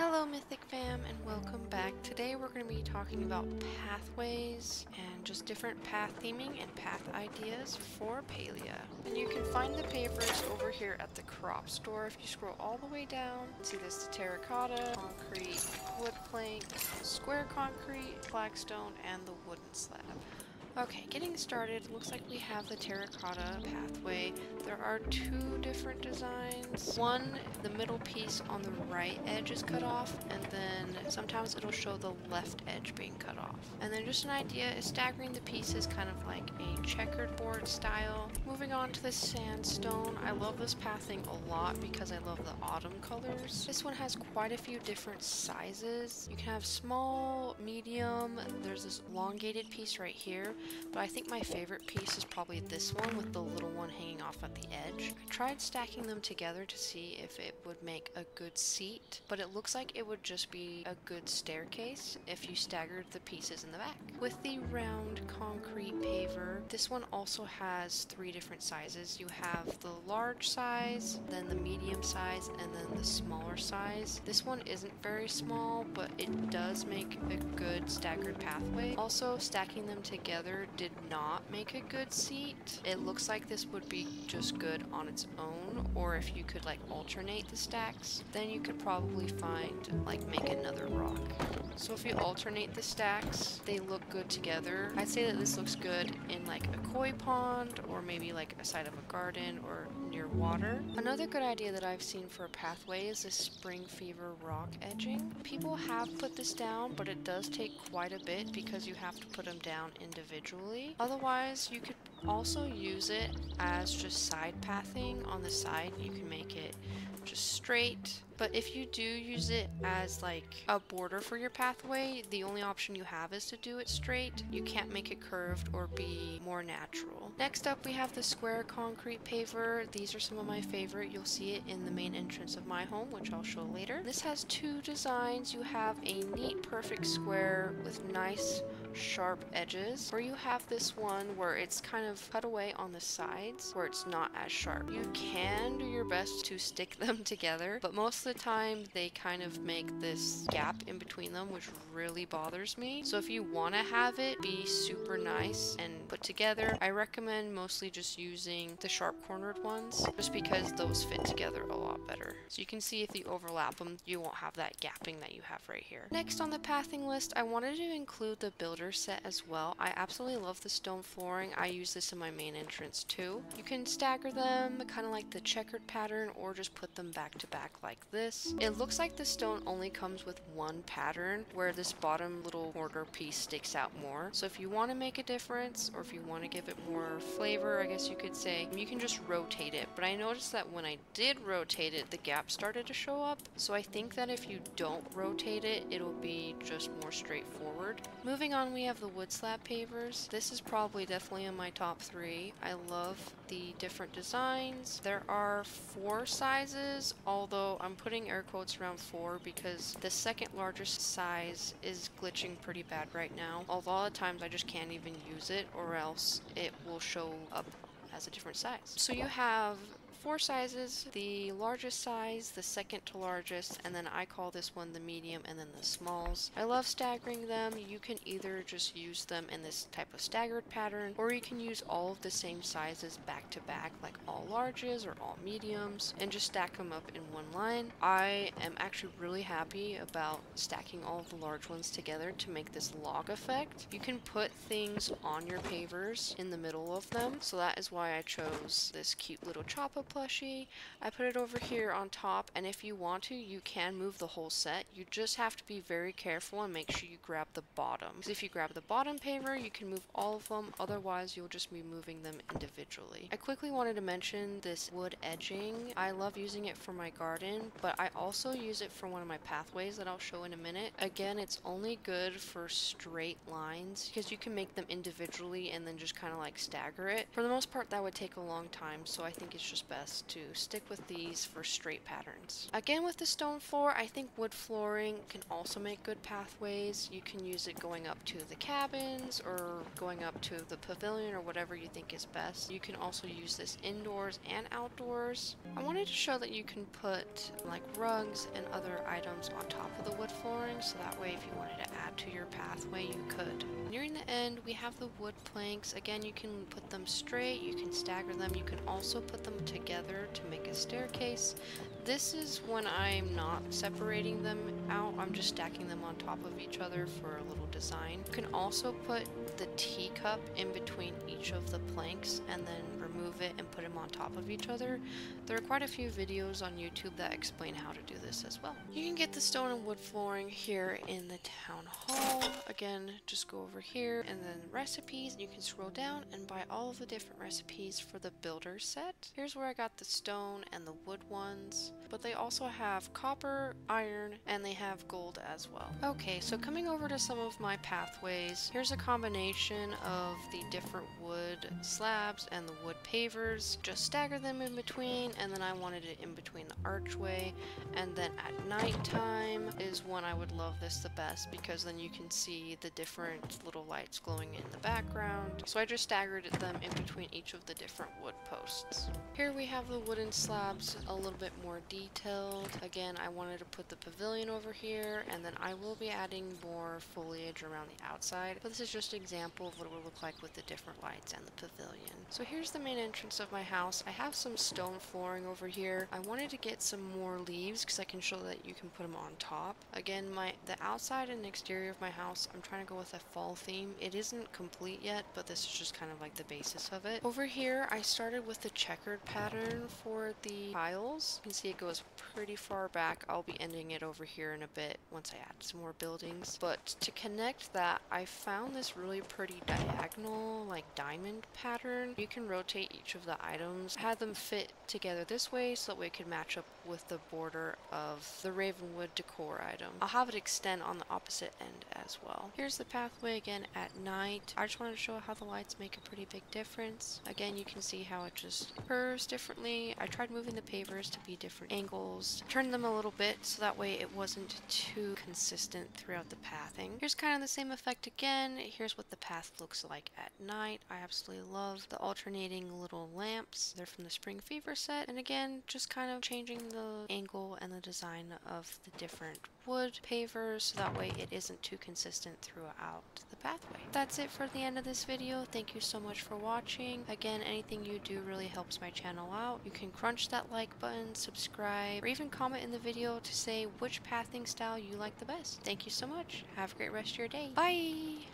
Hello Mythic fam and welcome back. Today we're going to be talking about pathways and just different path theming and path ideas for Palia. And you can find the papers over here at the crop store. If you scroll all the way down, see this: the terracotta, concrete, wood plank, square concrete, flagstone, and the wooden slab. Okay, getting started, looks like we have the terracotta pathway. There are two different designs. One, the middle piece on the right edge is cut off, and then sometimes it'll show the left edge being cut off. And then just an idea is staggering the pieces kind of like a checkered board style. Moving on to the sandstone, I love this pathing a lot because I love the autumn colors. This one has quite a few different sizes. You can have small, medium, there's this elongated piece right here. But I think my favorite piece is probably this one with the little one hanging off at the edge. I tried stacking them together to see if it would make a good seat, but it looks like it would just be a good staircase if you staggered the pieces in the back. With the round concrete paver, this one also has three different sizes. You have the large size, then the medium size, and then the smaller size. This one isn't very small, but it does make a good staggered pathway. Also, stacking them together did not make a good seat. It looks like this would be just good on its own, or if you could like alternate the stacks, then you could probably make another rock. So if you alternate the stacks, they look good together. I'd say that this looks good in like a koi pond, or maybe like a side of a garden or near water. Another good idea that I've seen for a pathway is this spring fever rock edging. People have put this down, but it does take quite a bit because you have to put them down individually. Otherwise, you could also use it as just side pathing. On the side, you can make it just straight. But if you do use it as like a border for your pathway, the only option you have is to do it straight. You can't make it curved or be more natural. Next up, we have the square concrete paver. These are some of my favorite. You'll see it in the main entrance of my home, which I'll show later. This has two designs. You have a neat, perfect square with nice sharp edges, or you have this one where it's kind of cut away on the sides where it's not as sharp. You can do your best to stick them together, but most of the time they kind of make this gap in between them, which really bothers me. So if you want to have it be super nice and put together, I recommend mostly just using the sharp cornered ones, just because those fit together a lot better. So you can see if you overlap them, you won't have that gapping that you have right here. Next on the pathing list, I wanted to include the builder set as well. I absolutely love the stone flooring. I use this in my main entrance too. You can stagger them kind of like the checkered pattern, or just put them back to back like this. It looks like the stone only comes with one pattern, where this bottom little border piece sticks out more. So if you want to make a difference, or if you want to give it more flavor, I guess you could say, you can just rotate it. But I noticed that when I did rotate it, the gap started to show up. So I think that if you don't rotate it, it'll be just more straightforward. Moving on, we have the wood slab pavers. This is probably definitely in my top three. I love the different designs. There are 4 sizes, although I'm putting air quotes around 4 because the second largest size is glitching pretty bad right now. A lot of times I just can't even use it, or else it will show up as a different size. So you have 4 sizes: the largest size, the second to largest, and then I call this one the medium, and then the smalls. I love staggering them. You can either just use them in this type of staggered pattern, or you can use all of the same sizes back to back, like all larges or all mediums, and just stack them up in one line. I am actually really happy about stacking all of the large ones together to make this log effect. You can put things on your pavers in the middle of them, so that is why I chose this cute little Choppa plushie. I put it over here on top, and if you want to, you can move the whole set. You just have to be very careful and make sure you grab the bottom. Because if you grab the bottom paver, you can move all of them, otherwise you'll just be moving them individually. I quickly wanted to mention this wood edging. I love using it for my garden, but I also use it for one of my pathways that I'll show in a minute. Again, it's only good for straight lines because you can make them individually and then just kind of like stagger it. For the most part, that would take a long time, so I think it's just best best to stick with these for straight patterns. Again, with the stone floor, I think wood flooring can also make good pathways. You can use it going up to the cabins or going up to the pavilion or whatever you think is best. You can also use this indoors and outdoors. I wanted to show that you can put like rugs and other items on top of the wood flooring, so that way if you wanted to add to your pathway, you could. Nearing the end, we have the wood planks. Again, you can put them straight, you can stagger them, you can also put them together to make a staircase. This is when I'm not separating them out, I'm just stacking them on top of each other for a little design. You can also put the teacup in between each of the planks and then remove it and put them on top of each other. There are quite a few videos on YouTube that explain how to do this as well. You can get the stone and wood flooring here in the town hall. Again, just go over here and then recipes. You can scroll down and buy all of the different recipes for the builder set. Here's where I got the stone and the wood ones, but they also have copper, iron, and they have gold as well. Okay, so coming over to some of my pathways, here's a combination of the different wood slabs and the wood pavers. Just stagger them in between, and then I wanted it in between the archway. And then at nighttime is when I would love this the best, because then you can see the different little lights glowing in the background. So I just staggered them in between each of the different wood posts. Here we have the wooden slabs a little bit more detailed. Again, I wanted to put the pavilion over here, and then I will be adding more foliage around the outside, but this is just an example of what it will look like with the different lights and the pavilion. So here's the main entrance of my house. I have some stone flooring over here. I wanted to get some more leaves because I can show that you can put them on top. Again, the outside and exterior of my house, I'm trying to go with a fall theme. It isn't complete yet, but this is just kind of like the basis of it. Over here, I started with the checkered pattern for the tiles. You can see it goes pretty far back. I'll be ending it over here in a bit once I add some more buildings. But to connect that, I found this really pretty diagonal, like diamond pattern. You can rotate each of the items. I had them fit together this way so that way it could match up with the border of the Ravenwood decor item. I'll have it extend on the opposite end as well. Here's the pathway again at night. I just wanted to show how the lights make a pretty big difference. Again, you can see how it just curves differently. I tried moving the pavers to be different angles, turned them a little bit so that way it wasn't too consistent throughout the pathing. Here's kind of the same effect again. Here's what the path looks like at night. I absolutely love the alternating little lamps. They're from the Spring Fever set. And again, just kind of changing the angle and the design of the different wood pavers so that way it isn't too consistent throughout the pathway. That's it for the end of this video. Thank you so much for watching. Again, anything you do really helps my channel out. You can crunch that like button, subscribe, or even comment in the video to say which pathing style you like the best. Thank you so much. Have a great rest of your day. Bye!